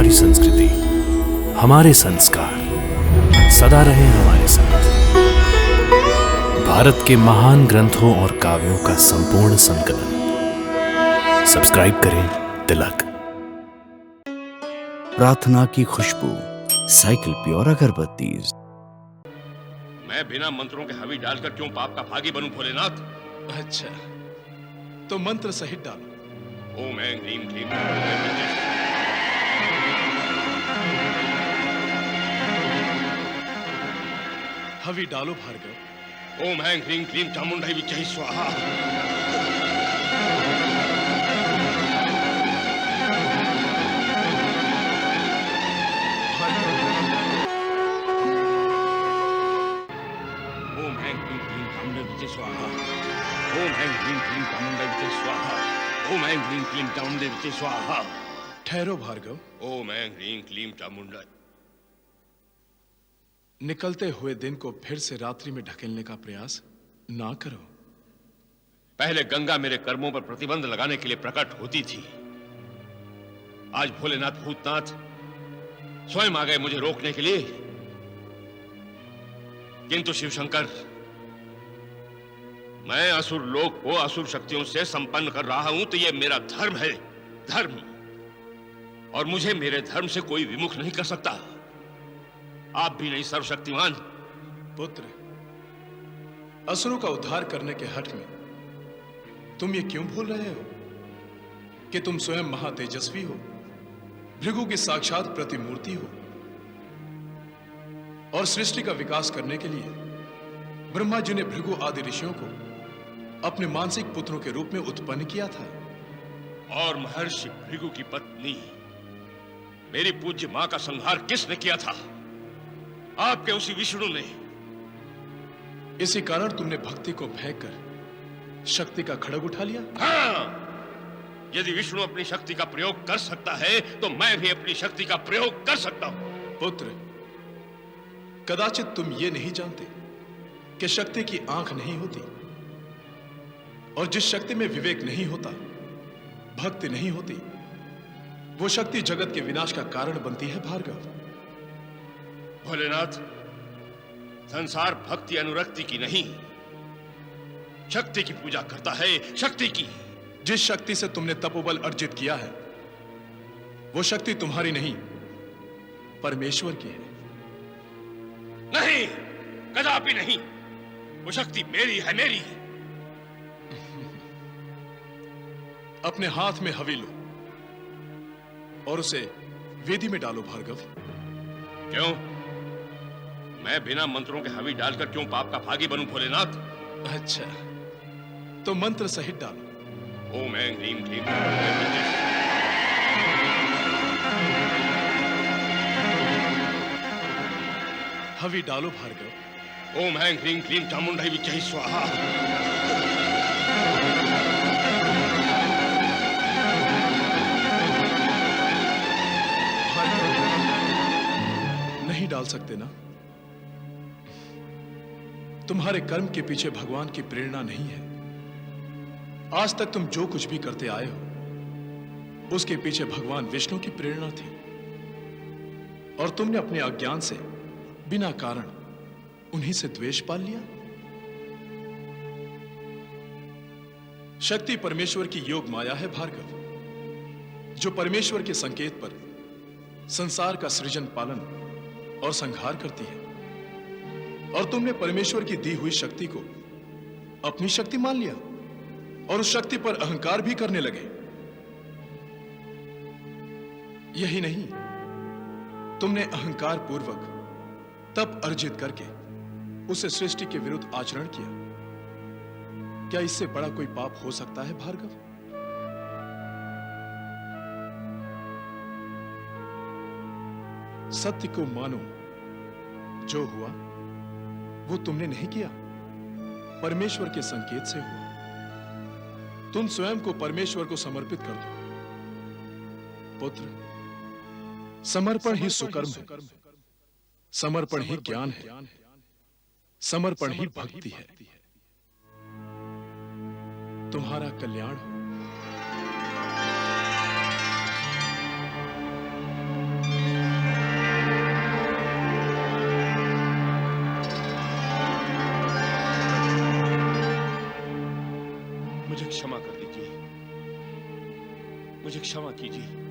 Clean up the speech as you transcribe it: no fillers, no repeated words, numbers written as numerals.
हमारी संस्कृति, हमारे संस्कार सदा रहे हमारे साथ। भारत के महान ग्रंथों और काव्यों का संपूर्ण संकलन। सब्सक्राइब करें तिलक। प्रार्थना की खुशबू, साइकिल प्योर अगरबत्ती। मैं बिना मंत्रों के हवी डालकर क्यों पाप का भागी बनूं भोलेनाथ? अच्छा, तो मंत्र सहित डालो। ओम ऐं ह्रीं क्लीं। हवी डालो भार्गव। ओम ऐं ह्रीं क्लीं चामुंडाई विच्चहि स्वाहा। ओम ऐं ह्रीं क्लीं चामुंडाई विच्चहि स्वाहा। ओम ऐं ह्रीं क्लीं चामुंडाई विच्चहि स्वाहा। ओम ऐं ह्रीं क्लीं चामुंडाई विच्चहि स्वाहा। ठहरो भार्गव। ओम ऐं ह्रीं क्लीं चामुंडाई। निकलते हुए दिन को फिर से रात्रि में ढकेलने का प्रयास ना करो। पहले गंगा मेरे कर्मों पर प्रतिबंध लगाने के लिए प्रकट होती थी। आज भोलेनाथ भूतनाथ स्वयं आ गए मुझे रोकने के लिए। किंतु शिवशंकर, मैं असुर लोक को असुर शक्तियों से संपन्न कर रहा हूं, तो यह मेरा धर्म है, धर्म। और मुझे मेरे धर्म से कोई विमुख नहीं कर सकता। आप भी नहीं सर्वशक्तिमान। पुत्र, असुरों का उद्धार करने के हठ में तुम ये क्यों भूल रहे हो कि तुम स्वयं महातेजस्वी हो, भृगु की साक्षात प्रतिमूर्ति हो, और सृष्टि का विकास करने के लिए ब्रह्मा जी ने भृगु आदि ऋषियों को अपने मानसिक पुत्रों के रूप में उत्पन्न किया था। और महर्षि भृगु की पत्नी मेरी पूज्य मां का संहार किसने किया था? आपके उसी विष्णु ने। इसी कारण तुमने भक्ति को फेंक कर शक्ति का खड़ग उठा लिया। हाँ, यदि विष्णु अपनी शक्ति का प्रयोग कर सकता है, तो मैं भी अपनी शक्ति का प्रयोग कर सकता हूं। पुत्र, कदाचित तुम ये नहीं जानते कि शक्ति की आंख नहीं होती, और जिस शक्ति में विवेक नहीं होता, भक्ति नहीं होती, वो शक्ति जगत के विनाश का कारण बनती है भार्गव। भोलेनाथ, संसार भक्ति अनुरक्ति की नहीं, शक्ति की पूजा करता है, शक्ति की। जिस शक्ति से तुमने तपोबल अर्जित किया है, वो शक्ति तुम्हारी नहीं, परमेश्वर की है। नहीं, कदापि नहीं। वो शक्ति मेरी है, मेरी। अपने हाथ में हवी लो और उसे वेदी में डालो भार्गव। क्यों? मैं बिना मंत्रों के हवी डालकर क्यों पाप का भागी बनूं भोलेनाथ? अच्छा, तो मंत्र सहित डालो। ओम ऐं ह्रीं क्लीं। हवी डालो भार्गव। ओम ऐं ह्रीं क्लीं चामुंडाई विच्चहि स्वाहा। नहीं डाल सकते ना? तुम्हारे कर्म के पीछे भगवान की प्रेरणा नहीं है। आज तक तुम जो कुछ भी करते आए हो, उसके पीछे भगवान विष्णु की प्रेरणा थी, और तुमने अपने अज्ञान से बिना कारण उन्हीं से द्वेष पाल लिया। शक्ति परमेश्वर की योग माया है भार्गव, जो परमेश्वर के संकेत पर संसार का सृजन, पालन और संहार करती है। और तुमने परमेश्वर की दी हुई शक्ति को अपनी शक्ति मान लिया और उस शक्ति पर अहंकार भी करने लगे। यही नहीं, तुमने अहंकार पूर्वक तप अर्जित करके उसे सृष्टि के विरुद्ध आचरण किया। क्या इससे बड़ा कोई पाप हो सकता है भार्गव? सत्य को मानो, जो हुआ वो तुमने नहीं किया, परमेश्वर के संकेत से हुआ। तुम स्वयं को परमेश्वर को समर्पित कर दो। पुत्र, समर्पण ही सुकर्म है, समर्पण ही ज्ञान है, समर्पण ही भक्ति है। तुम्हारा कल्याण हो। मुझे क्षमा कर दीजिए, मुझे क्षमा कीजिए।